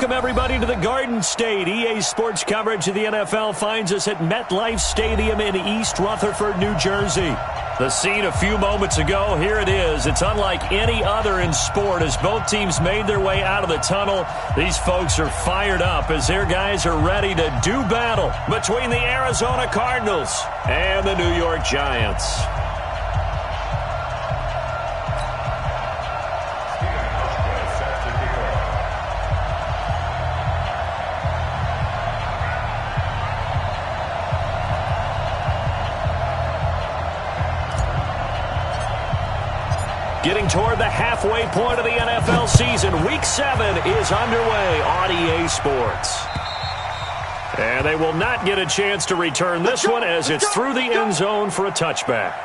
Welcome, everybody, to the Garden State. EA Sports coverage of the NFL finds us at MetLife Stadium in East Rutherford, New Jersey. The scene a few moments ago, here it is. It's unlike any other in sport as both teams made their way out of the tunnel. These folks are fired up as their guys are ready to do battle between the Arizona Cardinals and the New York Giants. Getting toward the halfway point of the NFL season, Week 7 is underway on EA Sports. And they will not get a chance to return this one as it's through the end zone for a touchback.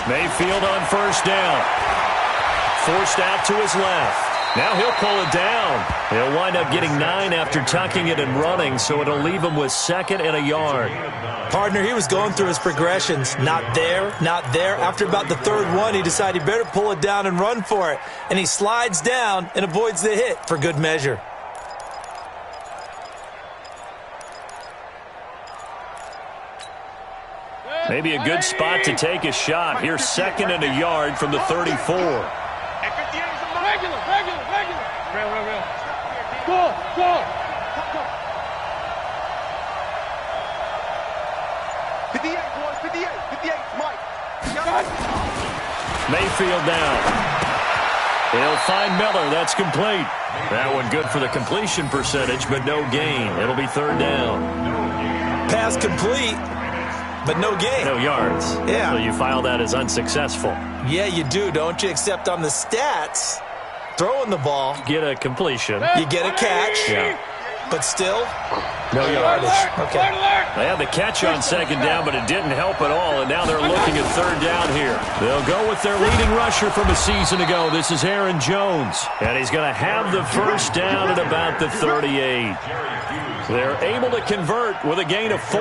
Mayfield on first down. Forced out to his left. Now he'll pull it down. He'll wind up getting 9 after tucking it and running, so it'll leave him with 2nd and a yard. Partner, he was going through his progressions. Not there, not there. After about the 3rd one, he decided he better pull it down and run for it. And he slides down and avoids the hit for good measure. Maybe a good spot to take a shot. Here's 2nd and a yard from the 34. Regular. Go. 58, boys, 58, Mike. Mayfield down. He'll find Miller. That's complete. That one good for the completion percentage, but no gain. It'll be 3rd down. Pass complete. But no gain. No yards. Yeah. So you file that as unsuccessful. Yeah, you do, don't you? Except on the stats, throwing the ball. Get a completion. You get a catch. Yeah. But still, no yardage. Okay. They had the catch on 2nd down, but it didn't help at all, and now they're looking at 3rd down here. They'll go with their leading rusher from a season ago. This is Aaron Jones, and he's going to have the first down at about the 38. They're able to convert with a gain of 4.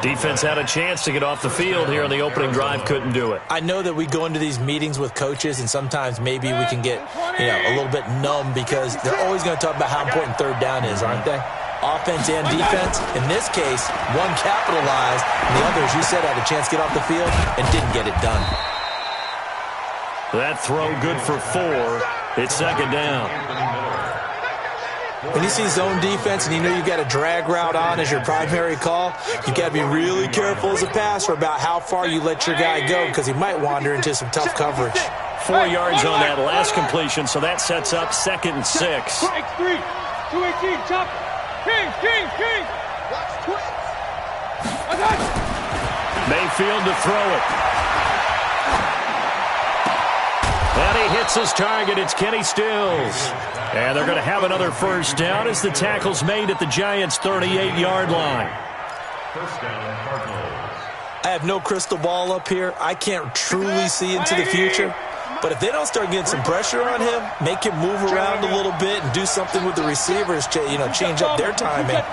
Defense had a chance to get off the field here on the opening drive, couldn't do it. I know that we go into these meetings with coaches, and sometimes maybe we can get, a little bit numb because they're always going to talk about how important 3rd down is, aren't they? Offense and defense. In this case, one capitalized, and the other, as you said, had a chance to get off the field and didn't get it done. That throw good for 4. It's 2nd down. When you see zone defense and you know you've got a drag route on as your primary call, you've got to be really careful as a passer about how far you let your guy go because he might wander into some tough coverage. 4 yards on that last completion, so that sets up 2nd and 6. Strike 3. 218, chop. King. Mayfield to throw it. And he hits his target. It's Kenny Stills. And they're going to have another first down as the tackle's made at the Giants' 38-yard line. First down, Cardinals. I have no crystal ball up here. I can't truly see into the future. But if they don't start getting some pressure on him, make him move around a little bit and do something with the receivers, change up their timing,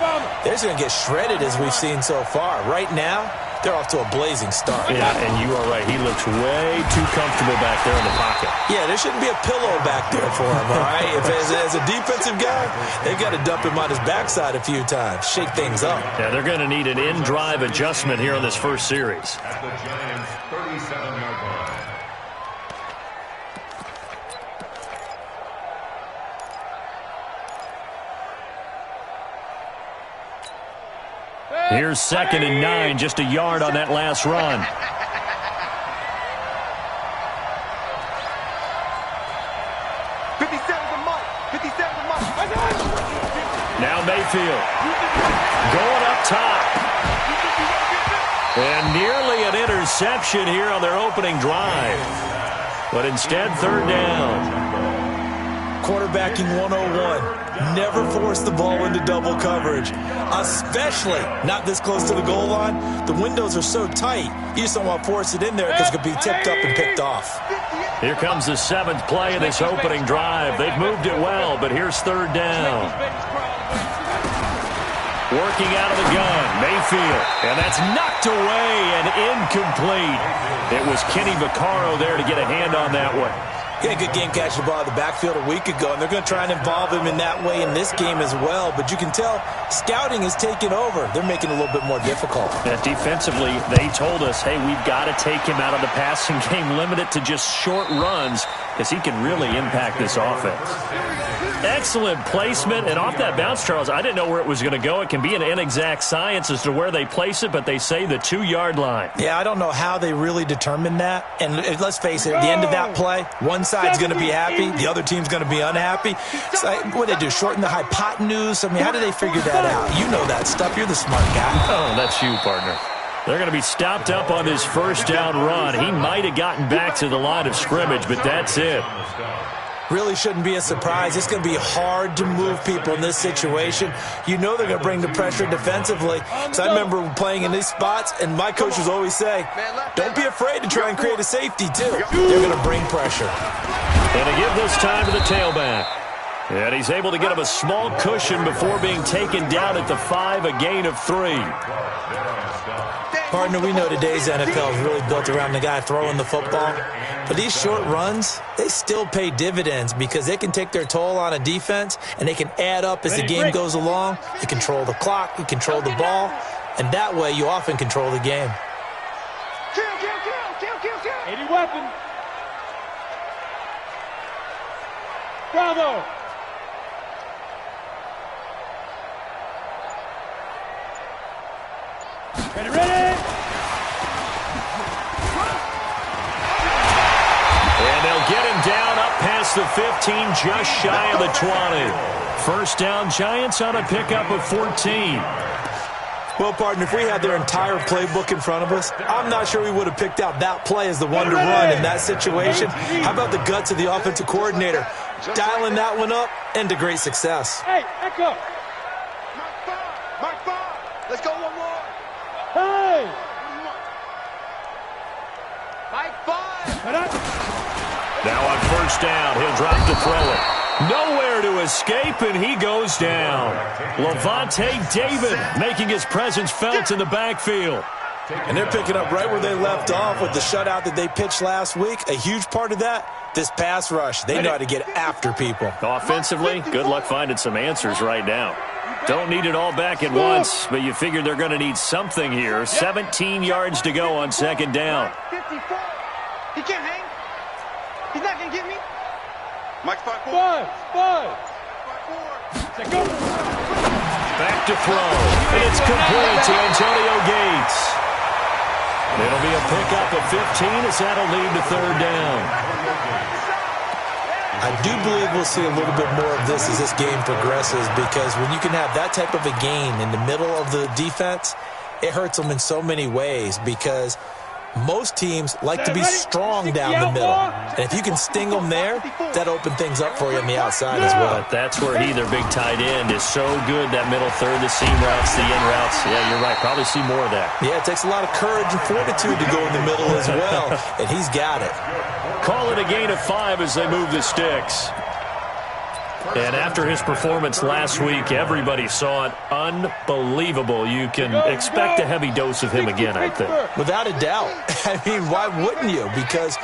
they're going to get shredded as we've seen so far. Right now, they're off to a blazing start. Yeah, and you are right. He looks way too comfortable back there in the pocket. Yeah, there shouldn't be a pillow back there for him, all right? As a defensive guy, they've got to dump him on his backside a few times, shake things up. Yeah, they're going to need an in-drive adjustment here in this first series. At the Giants' 37-yard line. Here's 2nd and 9, just a yard on that last run. Now Mayfield going up top. And nearly an interception here on their opening drive. But instead, third down. Quarterbacking 101. Never force the ball into double coverage, especially not this close to the goal line. The windows are so tight, you just don't want to force it in there because it could be tipped up and picked off. Here comes the 7th play of this opening drive. They've moved it well, but here's third down. Working out of the gun, Mayfield. And that's knocked away and incomplete. It was Kenny Vaccaro there to get a hand on that one. Yeah, good game catching the ball in the backfield a week ago, and they're going to try and involve him in that way in this game as well. But you can tell scouting is taking over. They're making it a little bit more difficult. And defensively, they told us, hey, we've got to take him out of the passing game, limit it to just short runs, because he can really impact this offense. Excellent placement, and off that bounce, Charles, I didn't know where it was going to go. It can be an inexact science as to where they place it, but they say the 2-yard line. Yeah, I don't know how they really determined that. And let's face it, at the end of that play, one side's going to be happy, the other team's going to be unhappy. So what do they do, shorten the hypotenuse? I mean, how do they figure that out? You know that stuff. You're the smart guy. Oh, that's you, partner. They're going to be stopped up on this first down run. He might have gotten back to the line of scrimmage, but that's it. Really shouldn't be a surprise. It's going to be hard to move people in this situation. You know they're going to bring the pressure defensively. So I remember playing in these spots, and my coaches always say, don't be afraid to try and create a safety, too. They're going to bring pressure. And to give this time to the tailback. And he's able to get him a small cushion before being taken down at the 5, a gain of 3. Partner, we know today's NFL is really built around the guy throwing the football. But these short runs, they still pay dividends because they can take their toll on a defense, and they can add up as the game goes along. You control the clock, you control the ball, and that way you often control the game. Kill. 80 weapons. Bravo. Ready. And they'll get him down up past the 15, just shy of the 20. First down, Giants on a pickup of 14. Well, partner, if we had their entire playbook in front of us, I'm not sure we would have picked out that play as the one to run in that situation. How about the guts of the offensive coordinator? Dialing that one up and to great success. Hey, echo. Mark 5. Let's go one more. Hey. Mike 5. Now on first down, he'll drop to throw it. Nowhere to escape, and he goes down. Levante David making his presence felt in the backfield. And they're picking up right where they left off with the shutout that they pitched last week. A huge part of that, this pass rush. They know how to get after people. Offensively, good luck finding some answers right now. Don't need it all back at once, but you figure they're going to need something here. 17 yards to go on second down. 54. He can't hang. He's not going to get me. Mike's 5-4. 5. 5-4. Go. Back to throw, and it's complete to Antonio Gates. It'll be a pickup of 15 as that'll lead to third down. I do believe we'll see a little bit more of this as this game progresses, because when you can have that type of a gain in the middle of the defense, it hurts them in so many ways, because most teams like to be strong down the middle. And if you can sting them there, that opens things up for you on the outside as well. But that's where their big tight end is so good, that middle third, the seam routes, the in routes. Yeah, you're right. Probably see more of that. Yeah, it takes a lot of courage and fortitude to go in the middle as well, and he's got it. Call it a gain of 5 as they move the sticks. And after his performance last week, everybody saw it. Unbelievable. You can expect a heavy dose of him again, I think. Without a doubt. I mean, why wouldn't you? Because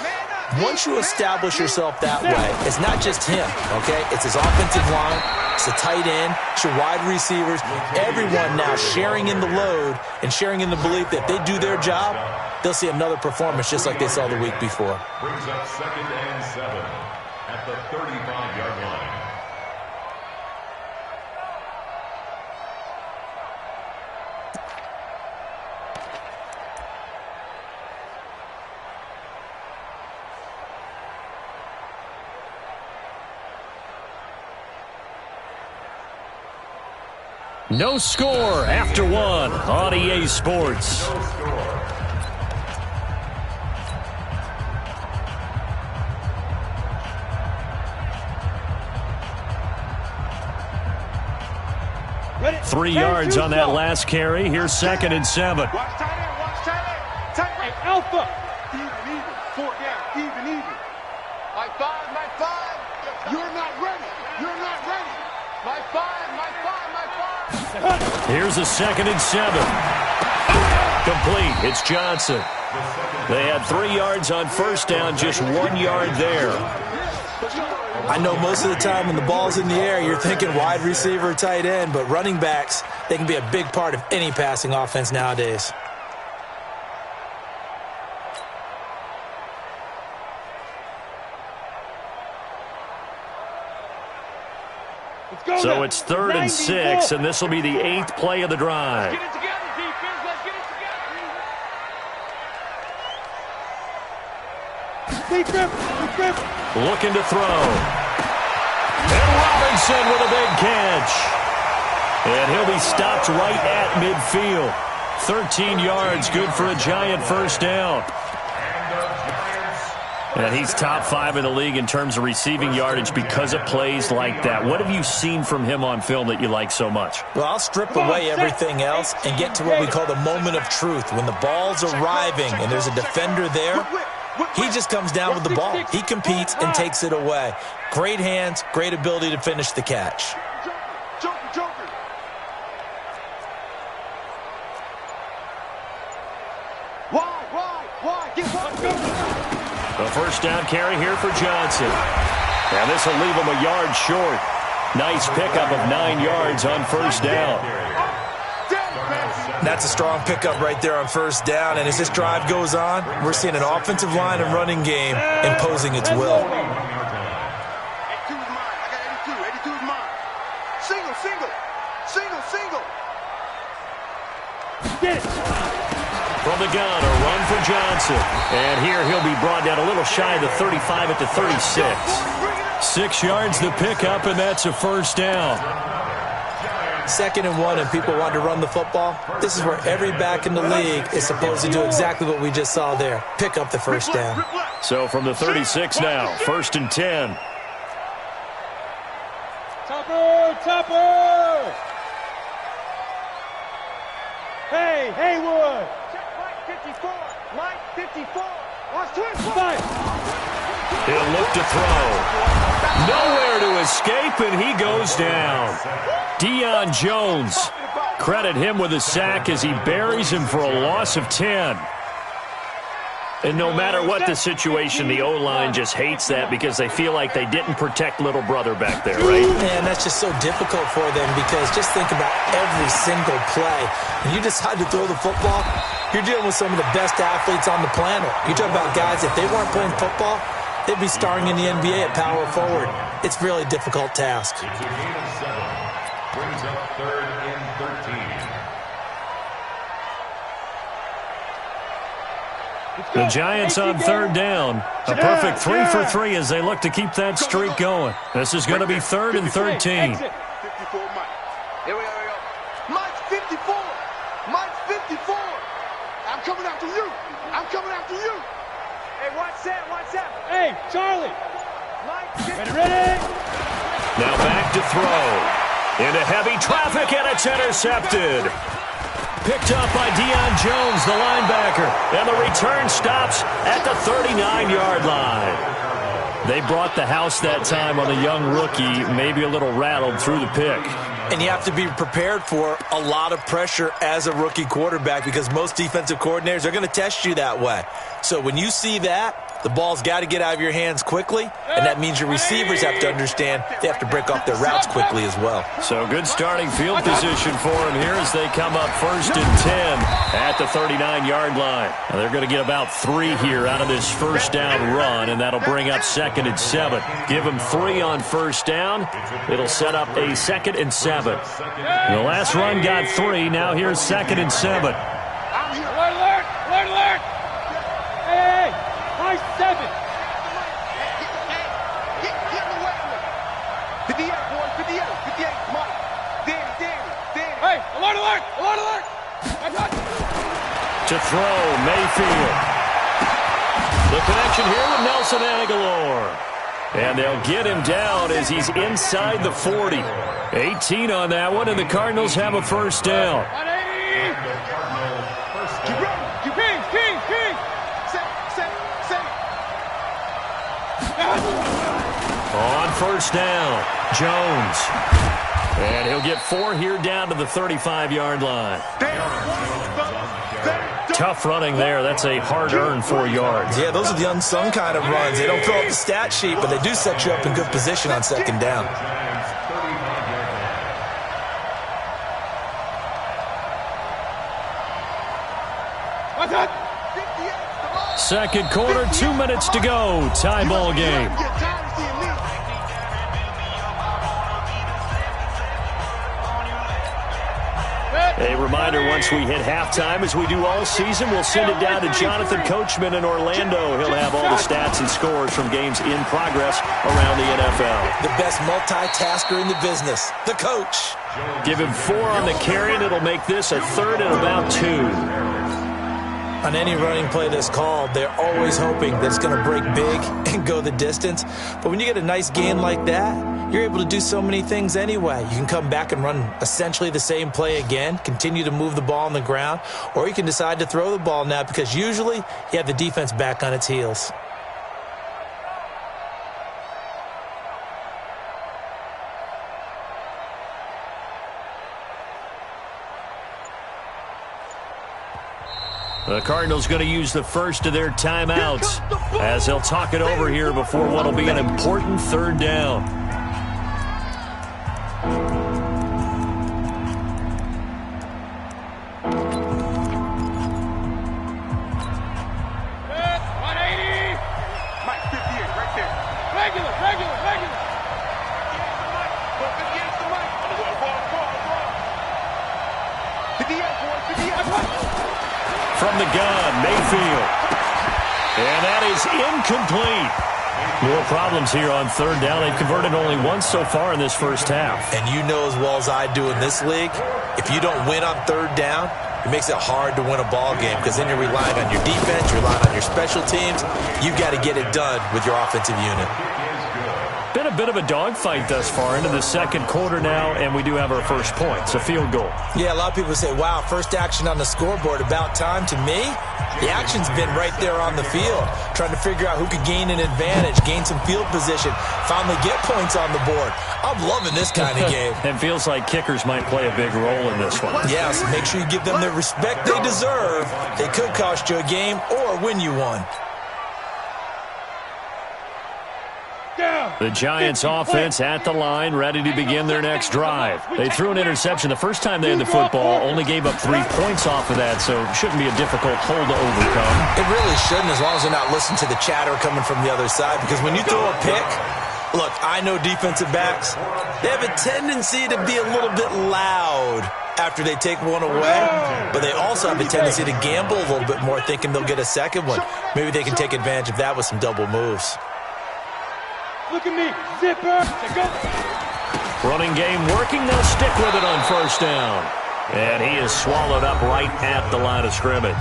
once you establish yourself that way, it's not just him, okay? It's his offensive line, it's the tight end, it's your wide receivers, everyone now sharing in the load and sharing in the belief that if they do their job, they'll see another performance just like they saw the week before. Brings up 2nd and 7 at the 35-yard line. No score after 1 on EA Sports. 3 yards on that last carry. Here's 2nd and 7. Watch tight end, watch tight end. Tight end. Alpha. Even. 4 down, even. My 5. You're not ready. My 5. Here's a 2nd and 7. Complete. It's Johnson. They had 3 yards on first down, just 1 yard there. I know most of the time when the ball's in the air, you're thinking wide receiver, tight end, but running backs, they can be a big part of any passing offense nowadays. So it's 3rd and 6, and this will be the 8th play of the drive. Get it together, defense. Let's get it together. Deep grip. Looking to throw. And Robinson with a big catch. And he'll be stopped right at midfield. 13 yards, good for a Giant first down. And he's top 5 in the league in terms of receiving yardage because of plays like that. What have you seen from him on film that you like so much? Well, I'll strip away everything else and get to what we call the moment of truth. When the ball's arriving and there's a defender there, he just comes down with the ball. He competes and takes it away. Great hands, great ability to finish the catch. Joker. Why? Get one. A first down carry here for Johnson. And this will leave him a yard short. Nice pickup of 9 yards on first down. That's a strong pickup right there on first down. And as this drive goes on, we're seeing an offensive line and running game imposing its will. 82 is mine. I got 82. 82 is mine. Single. Get it. From the gun, a run for Johnson. And here he'll be brought down a little shy of the 35 at the 36. 6 yards the pickup, and that's a first down. 2nd and 1, and people want to run the football. This is where every back in the league is supposed to do exactly what we just saw there. Pick up the first down. So from the 36 now, 1st and 10. Topper. Hey, Haywood. Mike 54. Watch 5. He'll look to throw. Nowhere to escape, and he goes down. Deion Jones. Credit him with a sack as he buries him for a loss of 10. And no matter what the situation, the O-line just hates that because they feel like they didn't protect little brother back there, right? And that's just so difficult for them because just think about every single play. When you decide to throw the football, you're dealing with some of the best athletes on the planet. You talk about guys, if they weren't playing football, they'd be starring in the NBA at power forward. It's a really difficult task. It's a gain of 7. Brings up 3rd and 13. The Giants on 3rd down. A perfect 3 for 3 as they look to keep that streak going. This is going to be 3rd and 13. 54 Mike. Here we go. Mike's 54. Mike's 54. I'm coming after you. Hey, watch that. Hey, Charlie. Mike, Ready? Now back to throw. Into heavy traffic, and it's intercepted. Picked up by Deion Jones, the linebacker. And the return stops at the 39-yard line. They brought the house that time on the young rookie, maybe a little rattled through the pick. And you have to be prepared for a lot of pressure as a rookie quarterback because most defensive coordinators are going to test you that way. So when you see that, the ball's got to get out of your hands quickly, and that means your receivers have to understand they have to break off their routes quickly as well. So good starting field position for them here as they come up 1st and 10 at the 39-yard line. Now they're going to get about 3 here out of this first down run, and that'll bring up 2nd and 7. Give them 3 on first down. It'll set up a 2nd and 7. The last run got 3. Now here's 2nd and 7. Alert. Hey, high 7. Get away from me. 58, boys. 58, Mike. Danny. Hey, alert. To throw, Mayfield. The connection here with Nelson Aguilar. And they'll get him down as he's inside the 40. 18 on that one, and the Cardinals have a first down. 180. King. On first down, Jones. And he'll get 4 here down to the 35-yard line. Tough running there. That's a hard-earned 4 yards. Yeah, those are the unsung kind of runs. They don't fill up the stat sheet, but they do set you up in good position on second down. What's that? Second quarter, 2 minutes to go. Tie ball game. A reminder, once we hit halftime, as we do all season, we'll send it down to Jonathan Coachman in Orlando. He'll have all the stats and scores from games in progress around the NFL. The best multitasker in the business, the coach. Give him 4 on the carry, and it'll make this a 3rd and about 2. On any running play that's called, they're always hoping that it's going to break big and go the distance. But when you get a nice gain like that, you're able to do so many things anyway. You can come back and run essentially the same play again, continue to move the ball on the ground, or you can decide to throw the ball now because usually you have the defense back on its heels. The Cardinals going to use the first of their timeouts as they'll talk it over here before what will be an important 3rd down. From the gun, Mayfield. And that is incomplete. More problems here on 3rd down. They've converted only once so far in this first half. And you know as well as I do in this league, if you don't win on 3rd down, it makes it hard to win a ball game because then you're relying on your defense, you're relying on your special teams. You've got to get it done with your offensive unit. Been a bit of a dogfight thus far into the second quarter now, and we do have our first points, a field goal. Yeah, a lot of people say, wow, first action on the scoreboard, about time. To me, the action's been right there on the field, trying to figure out who could gain an advantage, gain some field position, finally get points on the board. I'm loving this kind of game. It feels like kickers might play a big role in this one. Yes, make sure you give them the respect they deserve. They could cost you a game or win you one. The Giants offense at the line, ready to begin their next drive. They threw an interception the first time they had the football, only gave up 3 points off of that, so it shouldn't be a difficult hole to overcome. It really shouldn't, as long as they're not listening to the chatter coming from the other side, because when you throw a pick, look, I know defensive backs, they have a tendency to be a little bit loud after they take one away, but they also have a tendency to gamble a little bit more, thinking they'll get a second one. Maybe they can take advantage of that with some double moves. Look at me, zipper. Go. Running game working. They'll stick with it on first down. And he is swallowed up right at the line of scrimmage.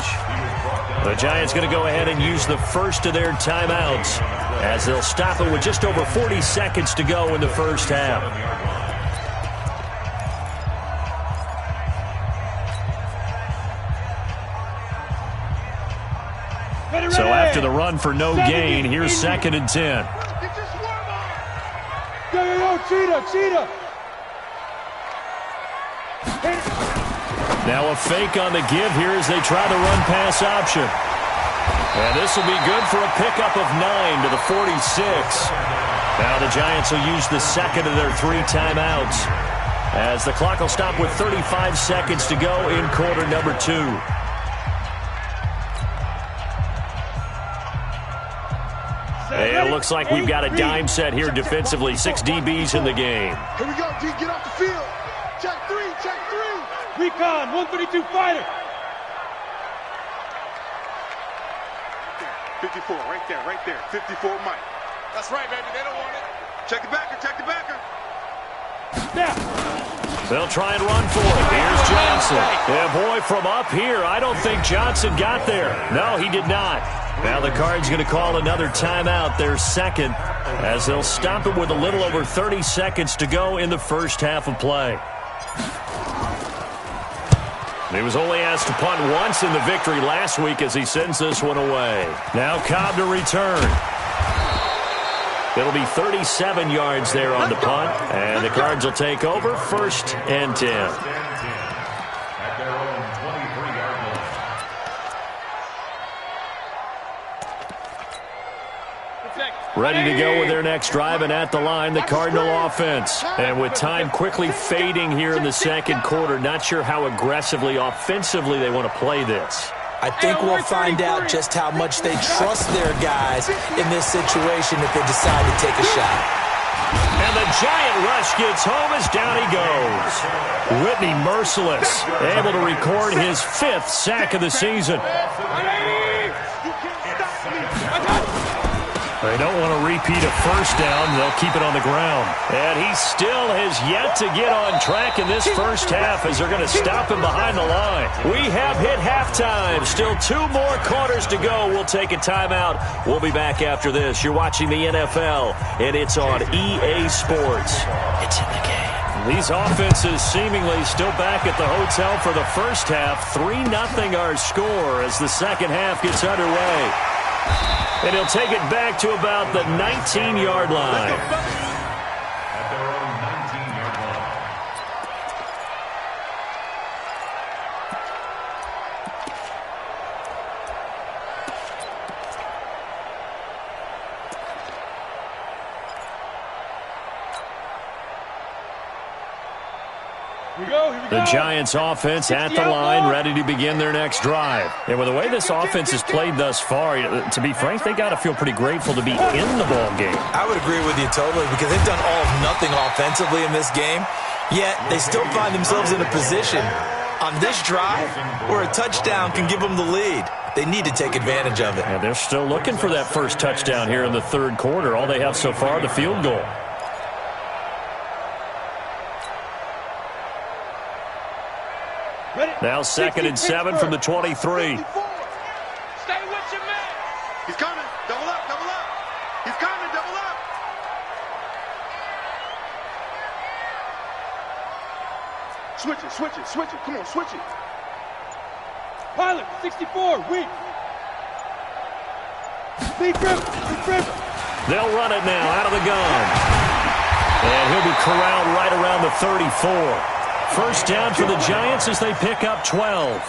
The Giants going to go ahead and use the first of their timeouts as they'll stop it with just over 40 seconds to go in the first half. So after the run for no gain, here's 2nd and 10. Yo, cheetah. Now a fake on the give here as they try the run-pass option. And this will be good for a pickup of 9 to the 46. Now the Giants will use the second of their 3 timeouts as the clock will stop with 35 seconds to go in quarter number 2. And it looks like we've got a dime set here defensively. 6 DBs in the game. Here we go, D. Get off the field. Check 3. Recon, 132 fighter. 54, right there. 54, Mike. That's right, baby. They don't want it. Check the backer. Now. They'll try and run for it. Here's Johnson. Yeah, boy, from up here, I don't think Johnson got there. No, he did not. Now the Cards going to call another timeout, their second, as they'll stop it with a little over 30 seconds to go in the first half of play. He was only asked to punt once in the victory last week as he sends this one away. Now Cobb to return. It'll be 37 yards there on the punt, and the Cards will take over 1st and 10. At their own 23-yard line. Ready to go with their next drive, and at the line, the Cardinal offense. And with time quickly fading here in the second quarter, not sure how aggressively, offensively they want to play this. I think we'll find out just how much they trust their guys in this situation if they decide to take a shot. And the giant rush gets home as down he goes. Whitney merciless, able to record his 5th sack of the season. They don't want to repeat a first down. They'll keep it on the ground. And he still has yet to get on track in this first half as they're going to stop him behind the line. We have hit halftime. Still 2 more quarters to go. We'll take a timeout. We'll be back after this. You're watching the NFL, and it's on EA Sports. It's in the game. These offenses seemingly still back at the hotel for the first half. 3-0 our score as the second half gets underway. And he'll take it back to about the 19-yard line. At their own 19-yard line. The Giants offense at the line, ready to begin their next drive. And with the way this offense has played thus far, to be frank, they got to feel pretty grateful to be in the ball game. I would agree with you totally because they've done all of nothing offensively in this game, yet they still find themselves in a position on this drive where a touchdown can give them the lead. They need to take advantage of it. And they're still looking for that first touchdown here in the third quarter. All they have so far, the field goal. Now 2nd and 7 from the 23. Stay with your man. He's coming. Double up, double up. He's coming, double up. Switch it, switch it, switch it. Come on, switch it. Pilot, 64, weak. Big rip. They'll run it now out of the gun. And he'll be corralled right around the 34. First down for the Giants as they pick up 12.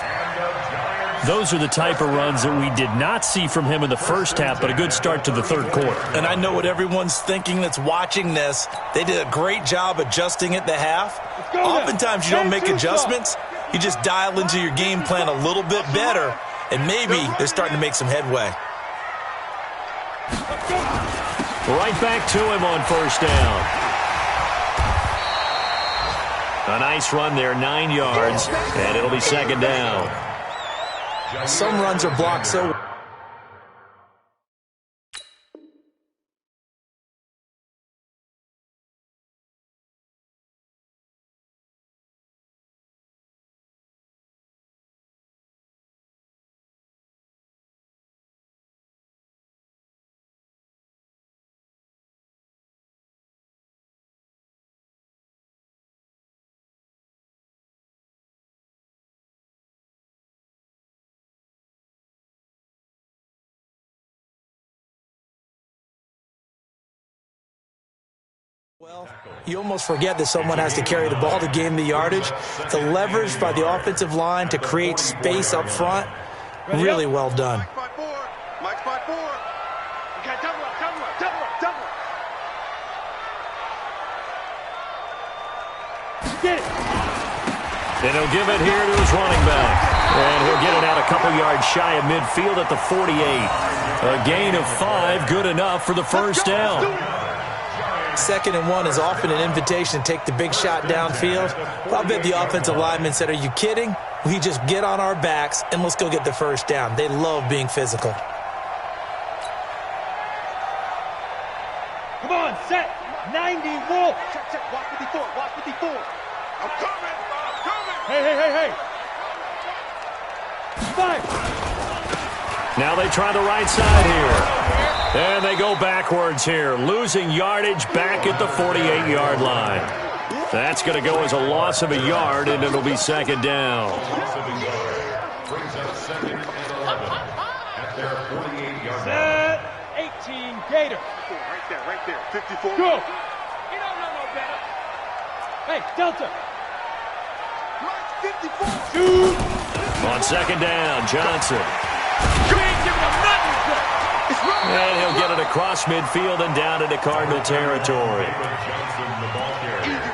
Those are the type of runs that we did not see from him in the first half, but a good start to the third quarter. And I know what everyone's thinking that's watching this. They did a great job adjusting at the half. Oftentimes you don't make adjustments. You just dial into your game plan a little bit better, and maybe they're starting to make some headway. Right back to him on first down. A nice run there, 9 yards, and it'll be second down. Some runs are blocked so well, you almost forget that someone has to carry the ball to gain the yardage. The leverage by the offensive line to create space up front, really well done. Mike's by 4. Okay, double up. Get it. And he'll give it here to his running back. And he'll get it out a couple yards shy of midfield at the 48. A gain of 5, good enough for the first down. 2nd and 1 is often an invitation to take the big shot downfield. Well, I bet the offensive lineman said, are you kidding? We just get on our backs and let's go get the first down. They love being physical. Come on, set. 90, roll. Check. Watch 54. I'm coming. Hey. 5. Now they try the right side here. And they go backwards here, losing yardage back at the 48-yard line. That's going to go as a loss of a yard, and it'll be second down. Brings up second and 11 at their 48-yard Set, 18, Gator. Right there, 54. Go. You don't know no better. Hey, Delta. Mike 54. Shoot. On second down, Johnson. You ain't giving him nothing, bro. And he'll get it across midfield and down into Cardinal territory.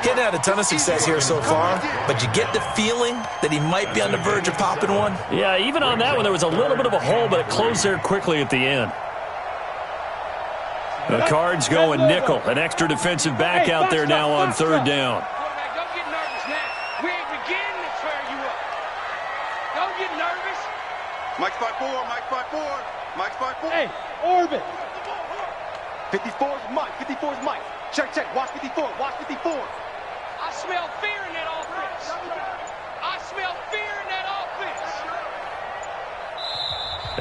Getting had a ton of success here so far, but you get the feeling that he might be on the verge of popping one. Yeah, even on that one, there was a little bit of a hole, but it closed there quickly at the end. The Cards go and nickel. An extra defensive back out there now on third down. Quarterback, don't get nervous now. We ain't beginning to tear you up. Don't get nervous. Mike 5-4, Mike 5-4, Mike 5-4. Hey, orbit. 54's Mike, 54's Mike. Check, watch 54, watch 54. I smell fear in that offense. I smell fear in that offense.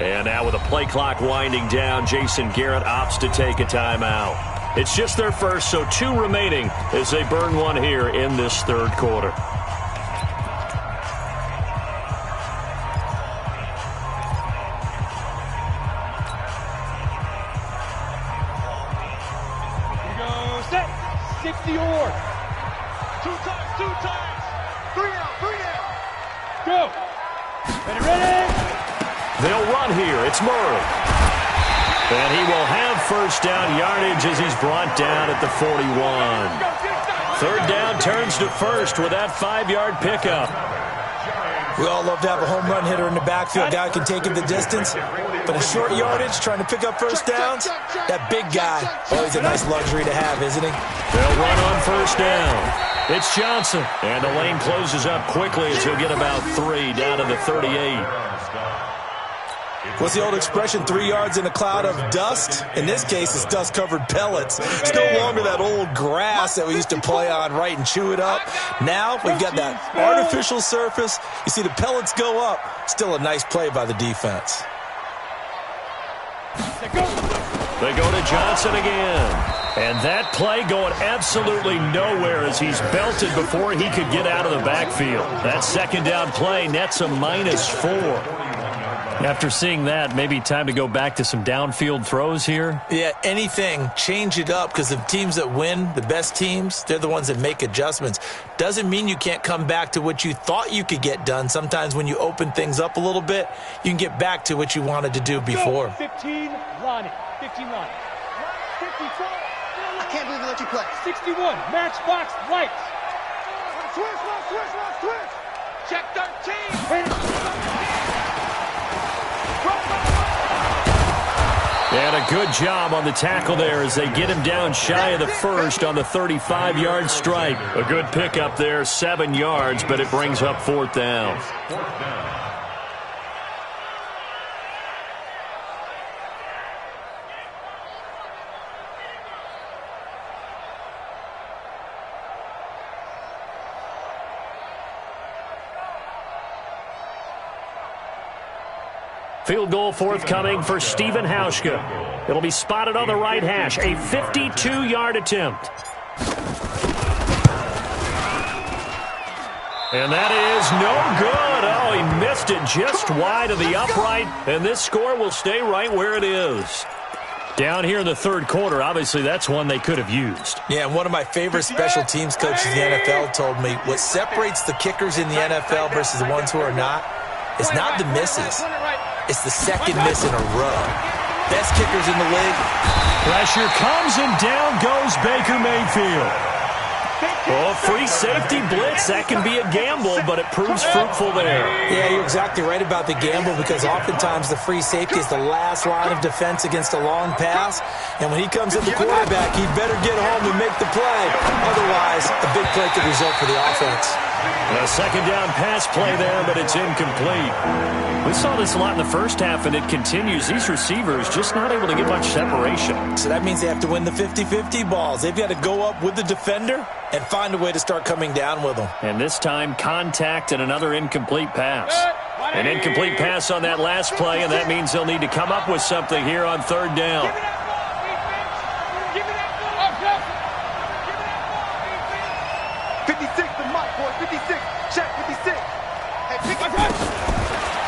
And now with a play clock winding down, Jason Garrett opts to take a timeout. It's just their first, so 2 remaining as they burn one here in this third quarter. Here goes set. 60 or. Two times. 3 out. Go. Ready. They'll run here. It's Murray. And he will have first down yardage as he's brought down at the 41. Third down turns to first with that 5-yard pickup. We all love to have a home run hitter in the backfield. Guy can take it the distance. But a short yardage, trying to pick up first downs, that big guy, always a nice luxury to have, isn't he? They'll run on first down. It's Johnson. And the lane closes up quickly as he'll get about 3 down to the 38. What's the old expression, 3 yards in a cloud of dust? In this case, it's dust-covered pellets. It's no longer that old grass that we used to play on, right, and chew it up. Now we've got that artificial surface. You see the pellets go up. Still a nice play by the defense. They go to Johnson again. And that play going absolutely nowhere as he's belted before he could get out of the backfield. That second down play nets a -4. After seeing that, maybe time to go back to some downfield throws here. Yeah, anything. Change it up, because the teams that win, the best teams, they're the ones that make adjustments. Doesn't mean you can't come back to what you thought you could get done. Sometimes when you open things up a little bit, you can get back to what you wanted to do before. 15, Lonnie. 15, Lonnie. 54. I can't believe they let you play. 61, Matchbox Lights. Switch. Check 13. And a good job on the tackle there as they get him down shy of the first on the 35-yard strike. A good pickup there, 7 yards, but it brings up fourth down. Field goal forthcoming for Stephen Hauschka. It'll be spotted on the right hash. A 52-yard attempt. And that is no good. Oh, he missed it just wide of the upright. And this score will stay right where it is. Down here in the third quarter, obviously that's one they could have used. Yeah, and one of my favorite special teams coaches in the NFL told me what separates the kickers in the NFL versus the ones who are not is not the misses. It's the second miss in a row. Best kickers in the league. Pressure comes and down goes Baker Mayfield. Oh, free safety blitz. That can be a gamble, but it proves fruitful there. Yeah, you're exactly right about the gamble, because oftentimes the free safety is the last line of defense against a long pass. And when he comes at the quarterback, he better get home and make the play. Otherwise, a big play could result for the offense. A second down pass play there, but it's incomplete. We saw this a lot in the first half, and it continues. These receivers just not able to get much separation. So that means they have to win the 50-50 balls. They've got to go up with the defender and find a way to start coming down with them. And this time, contact and another incomplete pass. An incomplete pass on that last play, and that means they'll need to come up with something here on third down. Give me that ball, defense. Give me that ball. Give me that ball, defense. 56 to Mike, boy. 56. Check 56. Hey, pick it up.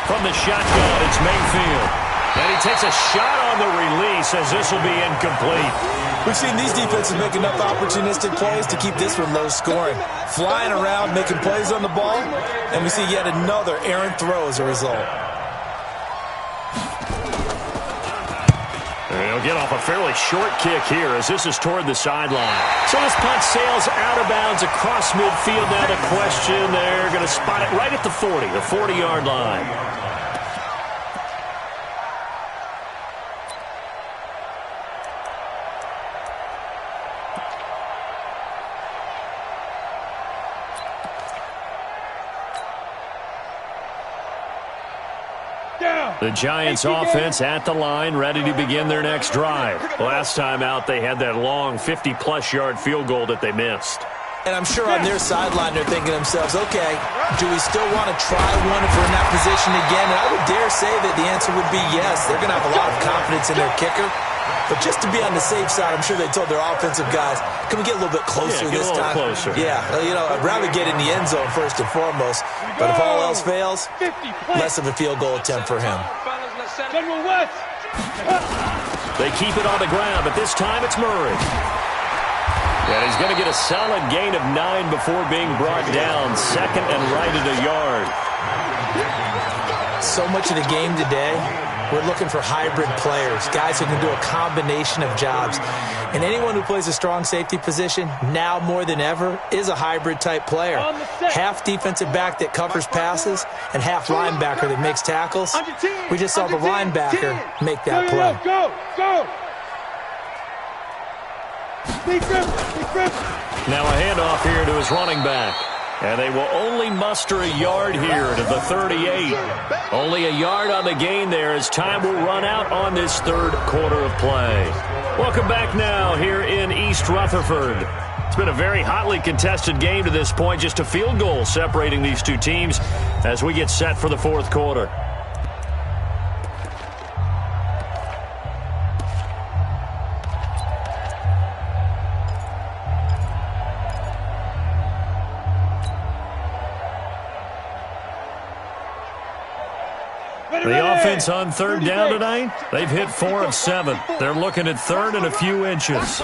From the shotgun, it's Mayfield. And he takes a shot on the release as this will be incomplete. We've seen these defenses make enough opportunistic plays to keep this one low scoring. Flying around, making plays on the ball, and we see yet another errant throw as a result. They'll get off a fairly short kick here as this is toward the sideline. So this punt sails out of bounds across midfield. Now the question, they're going to spot it right at the 40, the 40-yard line. The Giants offense at the line, ready to begin their next drive. Last time out, they had that long 50-plus yard field goal that they missed. And I'm sure on their sideline they're thinking to themselves, okay, do we still want to try one if we're in that position again? And I would dare say that the answer would be yes. They're going to have a lot of confidence in their kicker. But just to be on the safe side, I'm sure they told their offensive guys, can we get a little bit closer this time? Closer. Yeah, you know, I'd rather get in the end zone first and foremost. But if all else fails, less of a field goal attempt for him. General West. They keep it on the ground, but this time it's Murray. And he's going to get a solid gain of 9 before being brought down. Second and right at a yard. So much of the game today, we're looking for hybrid players, guys who can do a combination of jobs. And anyone who plays a strong safety position, now more than ever, is a hybrid-type player. Half defensive back that covers passes and half linebacker that makes tackles. We just saw the linebacker make that play. Go, go. Now a handoff here to his running back. And they will only muster a yard here to the 38. Only a yard on the gain there as time will run out on this third quarter of play. Welcome back now here in East Rutherford. It's been a very hotly contested game to this point. Just a field goal separating these two teams as we get set for the fourth quarter. The offense on third down tonight, they've hit 4 of 7. They're looking at third and a few inches.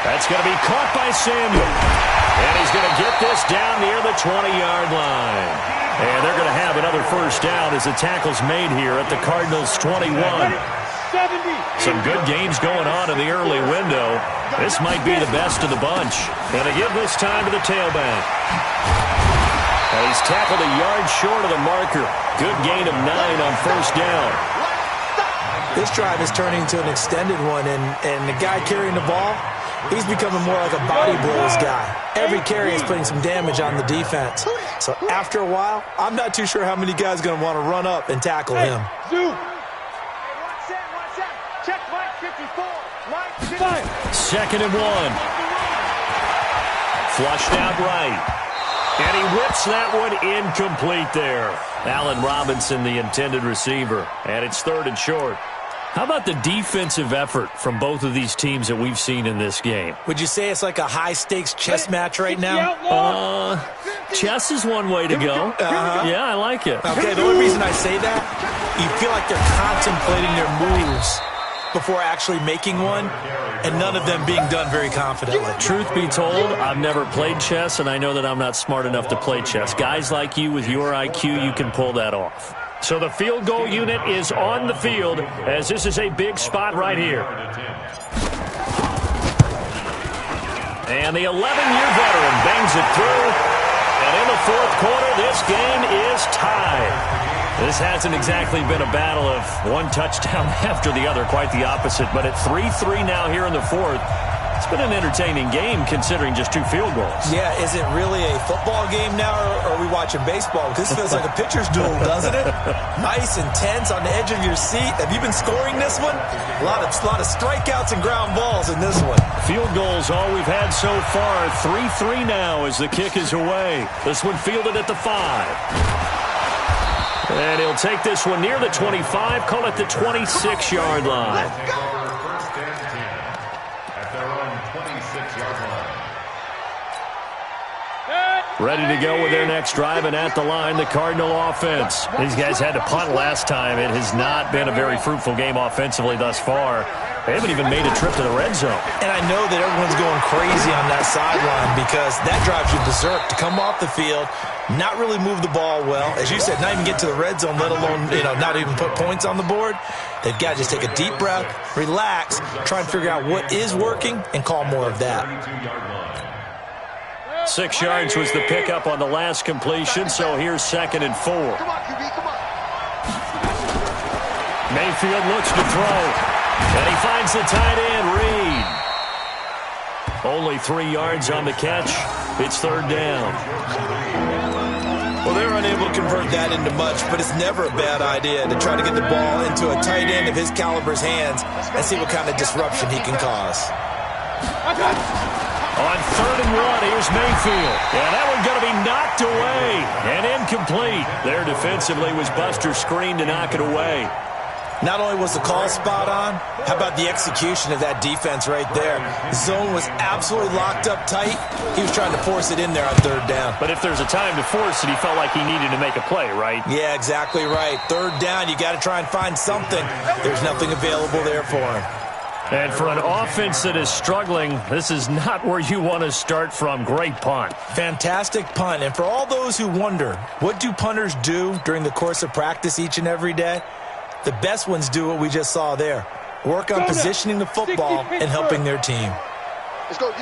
That's going to be caught by Samuel. And he's going to get this down near the 20-yard line. And they're going to have another first down as the tackle's made here at the Cardinals' 21. Some good games going on in the early window. This might be the best of the bunch. And they give this time to the tailback. And he's tackled a yard short of the marker. Good gain of 9 on first down. This drive is turning into an extended one, and the guy carrying the ball, he's becoming more like a body blows guy. Every carry is putting some damage on the defense. So after a while, I'm not too sure how many guys are going to want to run up and tackle him. Check Mike 54. Mike 54. Second and 1. Flushed out right. And he whips that one incomplete there. Allen Robinson, the intended receiver. And it's third and short. How about the defensive effort from both of these teams that we've seen in this game? Would you say it's like a high-stakes chess match right now? Chess is one way to go. Yeah, I like it. Okay, the only reason I say that, you feel like they're contemplating their moves before actually making one, and none of them being done very confidently. Truth be told, I've never played chess, and I know that I'm not smart enough to play chess. Guys like you with your IQ, you can pull that off. So the field goal unit is on the field as this is a big spot right here. And the 11-year veteran bangs it through. And in the fourth quarter, this game is tied. This hasn't exactly been a battle of one touchdown after the other, quite the opposite. But at 3-3 now here in the fourth, It's been an entertaining game considering just 2 field goals. Yeah, is it really a football game now, or are we watching baseball? Because this feels like a pitcher's duel, doesn't it? Nice, intense, on the edge of your seat. Have you been scoring this one? A lot of strikeouts and ground balls in this one. Field goals all we've had so far. 3-3 now as the kick is away. This one fielded at the 5. And he'll take this one near the 25, call it the 26-yard line. First and 10 at their own 26-yard line. Ready to go with their next drive, and at the line, the Cardinal offense. These guys had to punt last time. It has not been a very fruitful game offensively thus far. They haven't even made a trip to the red zone. And I know that everyone's going crazy on that sideline because that drives you berserk to come off the field, not really move the ball well. As you said, not even get to the red zone, let alone, not even put points on the board. They've got to just take a deep breath, relax, try and figure out what is working, and call more of that. 6 yards was the pickup on the last completion, so here's 2nd and 4. Come on, QB, come on. Mayfield looks to throw. And he finds the tight end, Reed. Only 3 yards on the catch. It's 3rd down. Well, they're unable to convert that into much, but it's never a bad idea to try to get the ball into a tight end of his caliber's hands and see what kind of disruption he can cause. On 3rd and 1, here's Mayfield. And that one going to be knocked away and incomplete. There defensively was Buster screen to knock it away. Not only was the call spot on, how about the execution of that defense right there? The zone was absolutely locked up tight. He was trying to force it in there on 3rd down. But if there's a time to force it, he felt like he needed to make a play, right? Yeah, exactly right. 3rd down, you got to try and find something. There's nothing available there for him. And for an offense that is struggling, this is not where you want to start from. Great punt. Fantastic punt. And for all those who wonder, what do punters do during the course of practice each and every day? The best ones do what we just saw there. Work on positioning the football and helping their team. Let's go, D.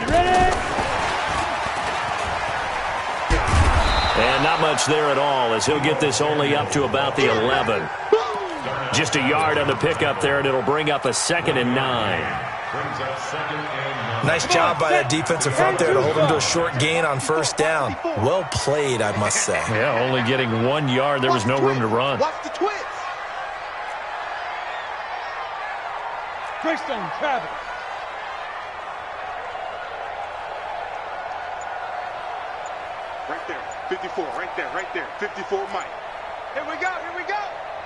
Ready? And not much there at all, as he'll get this only up to about the 11. Just a yard on the pickup there, and it'll bring up a 2nd and 9. Brings up 2nd and 9. Nice job by that defensive front there to hold him to a short gain on 1st down. Well played, I must say. Yeah, only getting 1 yard. There was no room to run. Watch the twins. Greystone, Travis. Right there. 54, right there. 54, Mike. Here we go.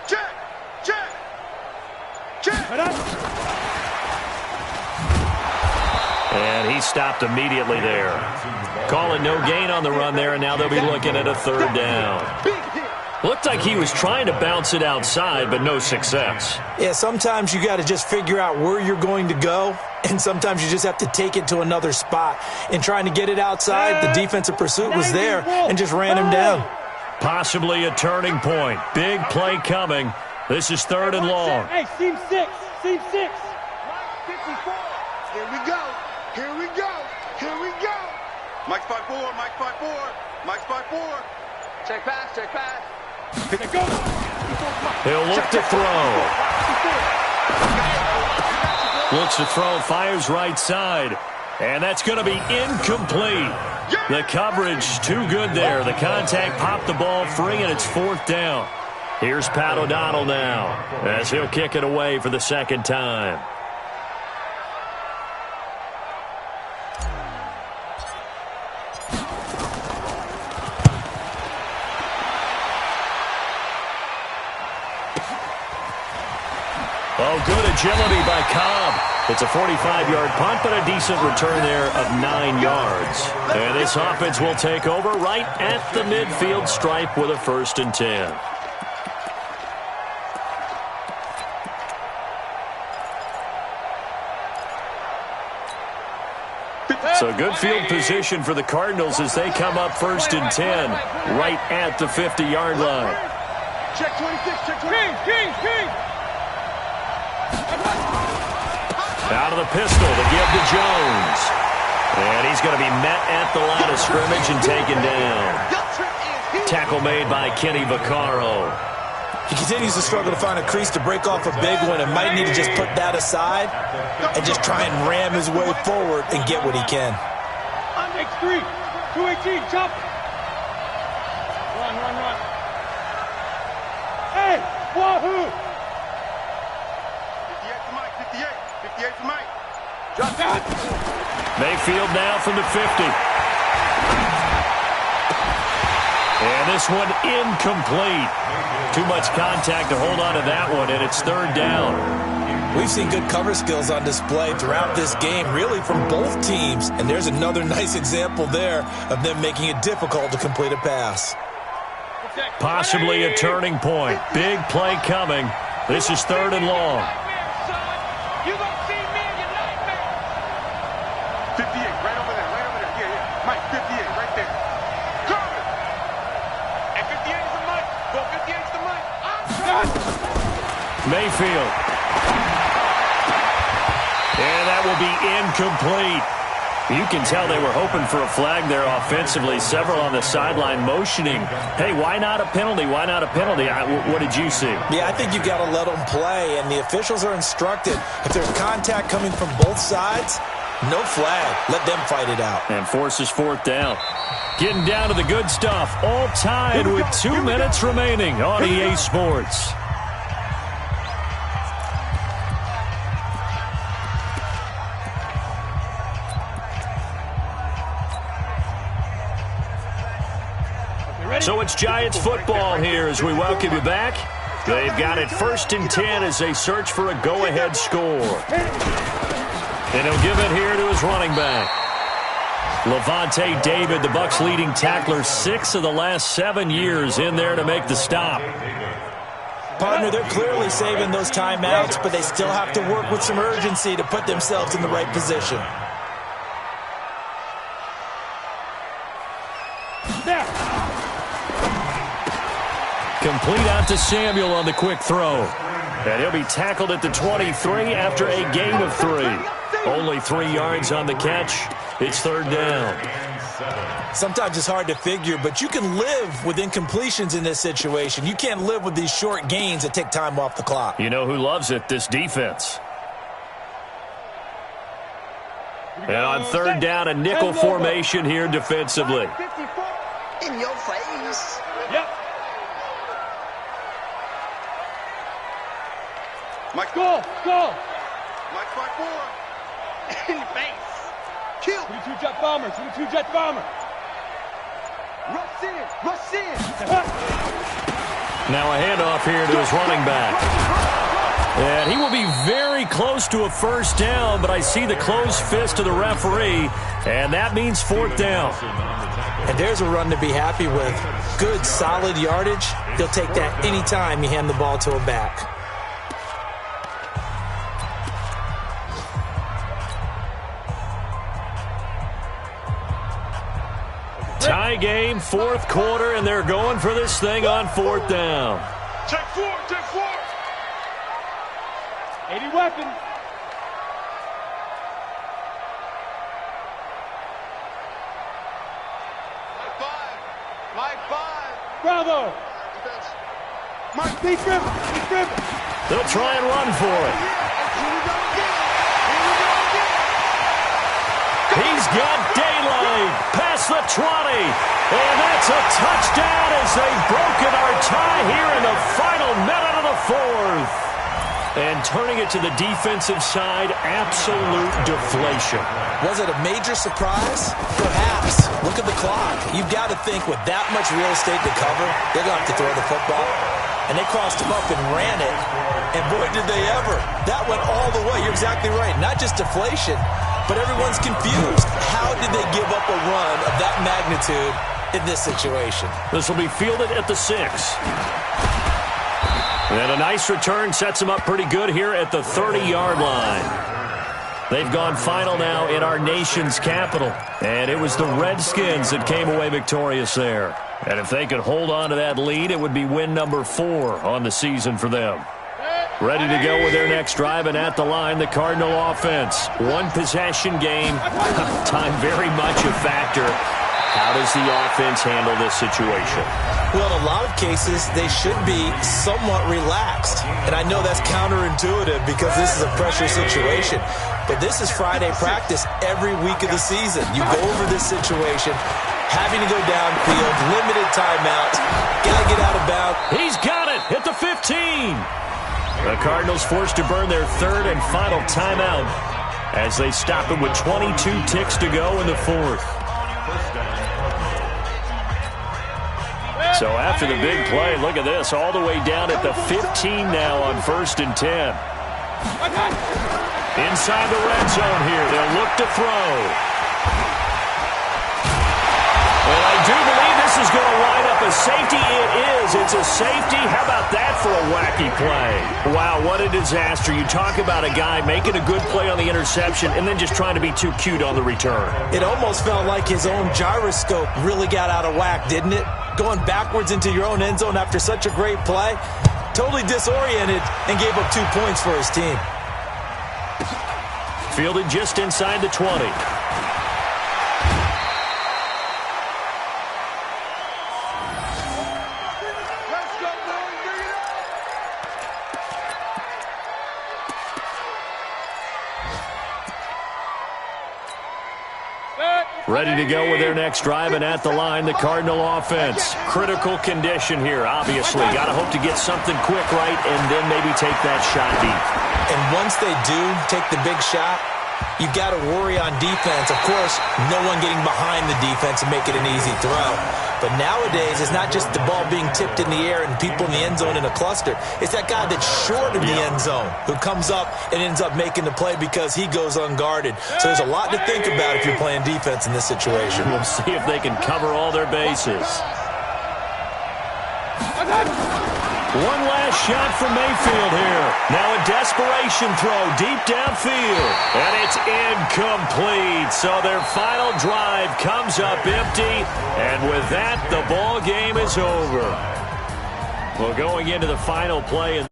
Check. And he stopped immediately there. Calling no gain on the run there, and now they'll be looking at a 3rd down. Looked like he was trying to bounce it outside, but no success. Yeah, sometimes you got to just figure out where you're going to go, and sometimes you just have to take it to another spot. And trying to get it outside, the defensive pursuit was there and just ran him down. Possibly a turning point. Big play coming. This is 3rd and long. Hey, seam 6. Mike 54. Here we go. Mike's 5-4. Mike's 5-4. Check pass. He'll look to throw. Looks to throw, fires right side. And that's going to be incomplete. The coverage too good there. The contact popped the ball free, and it's 4th down. Here's Pat O'Donnell now as he'll kick it away for the 2nd time. Oh, good agility by Cobb. It's a 45-yard punt, but a decent return there of 9 yards. And this offense will take over right at the midfield stripe with a 1st and 10. So good field position for the Cardinals as they come up 1st and 10 right at the 50-yard line. Check 26. King. Out of the pistol to give to Jones. And he's going to be met at the line of scrimmage and taken down. Tackle made by Kenny Vaccaro. He continues to struggle to find a crease to break off a big one and might need to just put that aside and just try and ram his way forward and get what he can. X3, 218, chop. Run. Hey, wahoo! 58 to Mike, 58 to Mike. Drop that. Mayfield now from the 50. And this one incomplete. Too much contact to hold on to that one, and it's third down. We've seen good cover skills on display throughout this game, really from both teams. And there's another nice example there of them making it difficult to complete a pass. Possibly a turning point. Big play coming. This is third and long. You gonna see me in your nightmare. 58, right over there. Yeah. Mike, 58, right there. Coming. And 58 is the Mike. Go, 58 is the Mike. Mayfield. And that will be incomplete. You can tell they were hoping for a flag there offensively. Several on the sideline motioning. Hey, why not a penalty? Why not a penalty? What did you see? Yeah, I think you've got to let them play, and the officials are instructed. If there's contact coming from both sides, no flag. Let them fight it out. And forces fourth down. Getting down to the good stuff. All tied with 2 minutes remaining on EA Sports. So it's Giants football here as we welcome you back. They've got it 1st and 10 as they search for a go-ahead score. And he'll give it here to his running back. Levante David, the Bucs' leading tackler, 6 of the last 7 years in there to make the stop. Partner, they're clearly saving those timeouts, but they still have to work with some urgency to put themselves in the right position. Complete out to Samuel on the quick throw. And he'll be tackled at the 23 after a gain of 3. Only 3 yards on the catch. It's third down. Sometimes it's hard to figure, but you can live with incompletions in this situation. You can't live with these short gains that take time off the clock. You know who loves it? This defense. And on third down, a nickel formation here defensively. In your face. Yep. Mike, Go. Mike, 5-4. In your face. Kill. 22 jet bomber. Rush in. Now a handoff here to his running back. And he will be very close to a first down, but I see the closed fist of the referee, and that means fourth down. And there's a run to be happy with. Good, solid yardage. He'll take that anytime you hand the ball to a back. Tie game, fourth quarter, and they're going for this thing on fourth down. Take four. 80 weapon. Mike 5. Bravo. Mike, He's driven. They'll try and run for it. He's got daylight past the 20. And that's a touchdown as they've broken our tie here in the final minute of the fourth. And turning it to the defensive side, absolute deflation. Was it a major surprise? Perhaps. Look at the clock. You've got to think with that much real estate to cover, they're going to have to throw the football. And they crossed him up and ran it. And boy, did they ever. That went all the way. You're exactly right. Not just deflation, but everyone's confused. How did they give up a run of that magnitude in this situation? This will be fielded at the 6. And a nice return sets them up pretty good here at the 30-yard line. They've gone final now in our nation's capital. And it was the Redskins that came away victorious there. And if they could hold on to that lead, it would be win number 4 on the season for them. Ready to go with their next drive, and at the line, the Cardinal offense. One possession game. Time very much a factor. How does the offense handle this situation? Well, in a lot of cases, they should be somewhat relaxed. And I know that's counterintuitive because this is a pressure situation. But this is Friday practice every week of the season. You go over this situation, having to go downfield, limited timeouts, got to get out of bounds. He's got it at the 15. The Cardinals forced to burn their third and final timeout as they stop it with 22 ticks to go in the fourth. So after the big play, look at this, all the way down at the 15 now on 1st and 10. Inside the red zone here, they'll look to throw. And I do believe this is going to wind up a safety. It is. It's a safety. How about that for a wacky play? Wow, what a disaster. You talk about a guy making a good play on the interception and then just trying to be too cute on the return. It almost felt like his own gyroscope really got out of whack, didn't it? Going backwards into your own end zone after such a great play. Totally disoriented and gave up 2 points for his team. Fielded just inside the 20. Ready to go with their next drive, and at the line, the Cardinal offense. Critical condition here, obviously. Got to hope to get something quick right and then maybe take that shot deep. And once they do take the big shot, you've got to worry on defense. Of course, no one getting behind the defense and make it an easy throw. But nowadays, it's not just the ball being tipped in the air and people in the end zone in a cluster. It's that guy that's short of the end zone who comes up and ends up making the play because he goes unguarded. So there's a lot to think about if you're playing defense in this situation. We'll see if they can cover all their bases. One last shot from Mayfield here. Now a desperation throw deep downfield. And it's incomplete. So their final drive comes up empty. And with that, the ball game is over. Well, going into the final play.